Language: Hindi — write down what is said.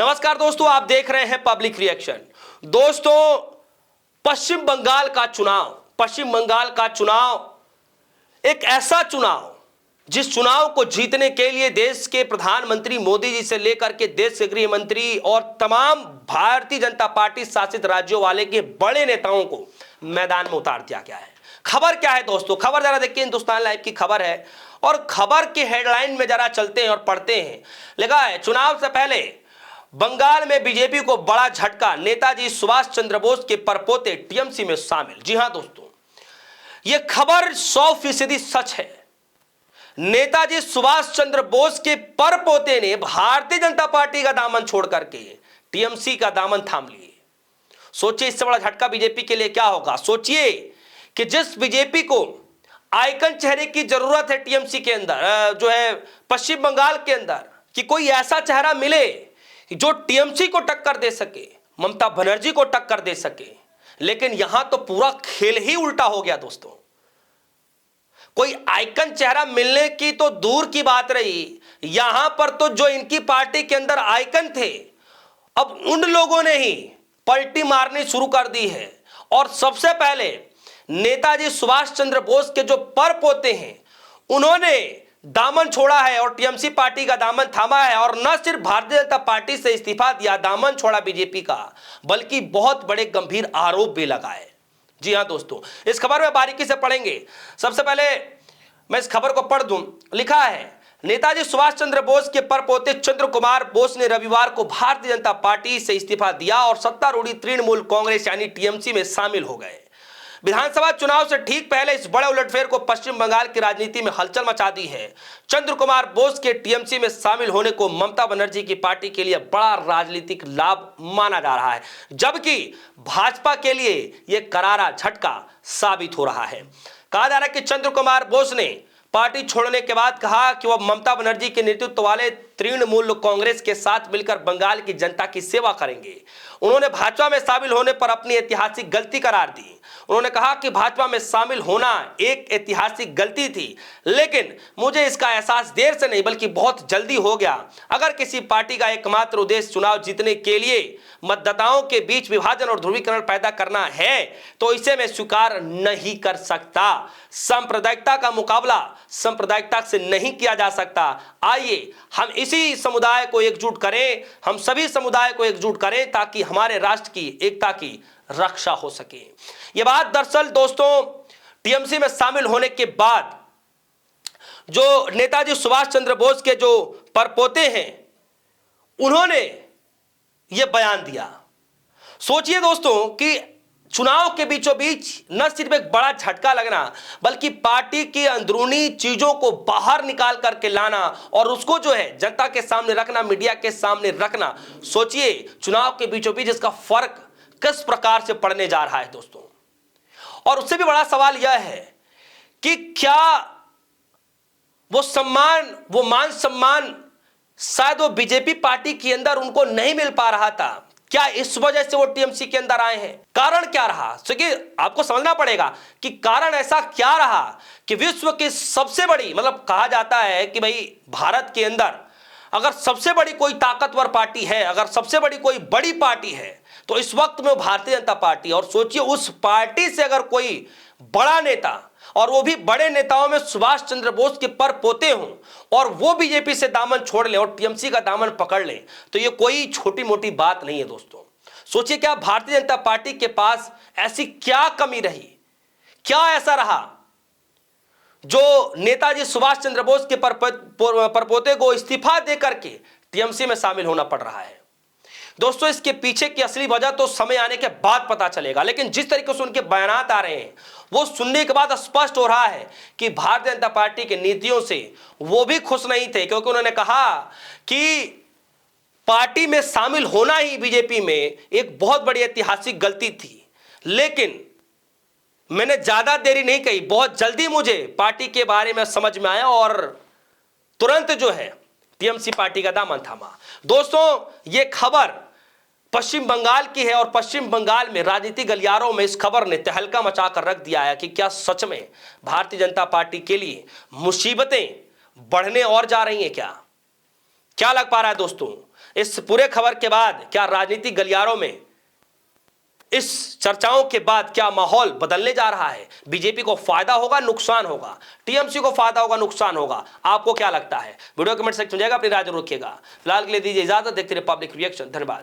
नमस्कार दोस्तों, आप देख रहे हैं पब्लिक रिएक्शन। दोस्तों, पश्चिम बंगाल का चुनाव एक ऐसा चुनाव जिस चुनाव को जीतने के लिए देश के प्रधानमंत्री मोदी जी से लेकर के देश के गृह मंत्री और तमाम भारतीय जनता पार्टी शासित राज्यों वाले के बड़े नेताओं को मैदान में उतार दिया गया है। खबर क्या है दोस्तों? खबर जरा देखिए, हिंदुस्तान लाइव की खबर है और खबर के हेडलाइन में जरा चलते हैं और पढ़ते हैं। लिखा है, चुनाव से पहले बंगाल में बीजेपी को बड़ा झटका, नेताजी सुभाष चंद्र बोस के परपोते टीएमसी में शामिल। जी हां दोस्तों, यह खबर 100% सच है। नेताजी सुभाष चंद्र बोस के परपोते ने भारतीय जनता पार्टी का दामन छोड़ करके टीएमसी का दामन थाम लिए। सोचिए, इससे बड़ा झटका बीजेपी के लिए क्या होगा। सोचिए कि जिस बीजेपी को आइकन चेहरे की जरूरत है टीएमसी के अंदर, जो है पश्चिम बंगाल के अंदर, कि कोई ऐसा चेहरा मिले जो टीएमसी को टक्कर दे सके, ममता बनर्जी को टक्कर दे सके। लेकिन यहां तो पूरा खेल ही उल्टा हो गया दोस्तों। कोई आइकन चेहरा मिलने की तो दूर की बात रही, यहां पर तो जो इनकी पार्टी के अंदर आइकन थे, अब उन लोगों ने ही पलटी मारनी शुरू कर दी है। और सबसे पहले नेताजी सुभाष चंद्र बोस के जो परपोते हैं, उन्होंने दामन छोड़ा है और टीएमसी पार्टी का दामन थामा है। और न सिर्फ भारतीय जनता पार्टी से इस्तीफा दिया, दामन छोड़ा बीजेपी का, बल्कि बहुत बड़े गंभीर आरोप भी लगाए। जी हां दोस्तों, इस खबर में बारीकी से पढ़ेंगे। सबसे पहले मैं इस खबर को पढ़ दूं। लिखा है, नेताजी सुभाष चंद्र बोस के परपोते चंद्र कुमार बोस ने रविवार को भारतीय जनता पार्टी से इस्तीफा दिया और सत्तारूढ़ी तृणमूल कांग्रेस यानी टीएमसी में शामिल हो गए। विधानसभा चुनाव से ठीक पहले इस बड़े उलटफेर को पश्चिम बंगाल की राजनीति में हलचल मचा दी है। चंद्र कुमार बोस के टीएमसी में शामिल होने को ममता बनर्जी की पार्टी के लिए बड़ा राजनीतिक लाभ माना जा रहा है, जबकि भाजपा के लिए यह करारा झटका साबित हो रहा है। कहा जा रहा है कि चंद्र कुमार बोस ने पार्टी छोड़ने के बाद कहा कि वह ममता बनर्जी के नेतृत्व वाले तृणमूल कांग्रेस के साथ मिलकर बंगाल की जनता की सेवा करेंगे। उन्होंने भाजपा में शामिल होने पर अपनी ऐतिहासिक गलती करार दी। उन्होंने कहा कि भाजपा में शामिल होना एक ऐतिहासिक गलती थी, लेकिन मुझे इसका एहसास देर से नहीं बल्कि बहुत जल्दी हो गया। अगर किसी पार्टी का एकमात्र उद्देश्य चुनाव जीतने के लिए मतदाताओं के बीच विभाजन और ध्रुवीकरण पैदा करना है तो इसे मैं स्वीकार नहीं कर सकता। सांप्रदायिकता का मुकाबला सांप्रदायिकता से नहीं किया जा सकता। आइए हम इसी समुदाय को एकजुट करें, हम सभी समुदाय को एकजुट करें ताकि हमारे राष्ट्र की एकता की रक्षा हो सके। यह बात दरअसल दोस्तों टीएमसी में शामिल होने के बाद जो नेताजी सुभाष चंद्र बोस के जो परपोते हैं, उन्होंने यह बयान दिया। सोचिए दोस्तों कि चुनाव के बीचों बीच न सिर्फ एक बड़ा झटका लगना, बल्कि पार्टी की अंदरूनी चीजों को बाहर निकाल करके लाना और उसको जो है जनता के सामने रखना, मीडिया के सामने रखना। सोचिए चुनाव के बीचों बीच इसका फर्क किस प्रकार से पड़ने जा रहा है दोस्तों। और उससे भी बड़ा सवाल यह है कि क्या वो मान सम्मान शायद वो बीजेपी पार्टी के अंदर उनको नहीं मिल पा रहा था, क्या इस वजह से वो टीएमसी के अंदर आए हैं? कारण क्या रहा? क्योंकि आपको समझना पड़ेगा कि कारण ऐसा क्या रहा कि विश्व की सबसे बड़ी, मतलब कहा जाता है कि भाई भारत के अंदर अगर सबसे बड़ी कोई ताकतवर पार्टी है, अगर सबसे बड़ी कोई बड़ी पार्टी है तो इस वक्त में भारतीय जनता पार्टी। और सोचिए उस पार्टी से अगर कोई बड़ा नेता, और वो भी बड़े नेताओं में सुभाष चंद्र बोस के परपोते हों, और वो बीजेपी से दामन छोड़ ले और टीएमसी का दामन पकड़ ले, तो ये कोई छोटी मोटी बात नहीं है दोस्तों। सोचिए क्या भारतीय जनता पार्टी के पास ऐसी क्या कमी रही, क्या ऐसा रहा जो नेताजी सुभाष चंद्र बोस के परपोते को इस्तीफा देकर के टीएमसी में शामिल होना पड़ रहा है। दोस्तों इसके पीछे की असली वजह तो समय आने के बाद पता चलेगा, लेकिन जिस तरीके से उनके बयानात आ रहे हैं वो सुनने के बाद स्पष्ट हो रहा है कि भारतीय जनता पार्टी की नीतियों से वो भी खुश नहीं थे, क्योंकि उन्होंने कहा कि पार्टी में शामिल होना ही बीजेपी में एक बहुत बड़ी ऐतिहासिक गलती थी। लेकिन मैंने ज्यादा देरी नहीं कही, बहुत जल्दी मुझे पार्टी के बारे में समझ में आया और तुरंत जो है टीएमसी पार्टी का दामन थामा। दोस्तों ये खबर पश्चिम बंगाल की है और पश्चिम बंगाल में राजनीतिक गलियारों में इस खबर ने तहलका मचाकर रख दिया है कि क्या सच में भारतीय जनता पार्टी के लिए मुसीबतें बढ़ने और जा रही हैं। क्या लग पा रहा है दोस्तों? इस पूरे खबर के बाद क्या राजनीतिक गलियारों में इस चर्चाओं के बाद क्या माहौल बदलने जा रहा है? बीजेपी को फायदा होगा, नुकसान होगा? टीएमसी को फायदा होगा, नुकसान होगा? आपको क्या लगता है? वीडियो कमेंट सेक्शन में जाएगा, अपनी राय जरूर रखिएगा। फिलहाल के लिए दीजिए इजाजत, देखते रहिए पब्लिक रिएक्शन। धन्यवाद।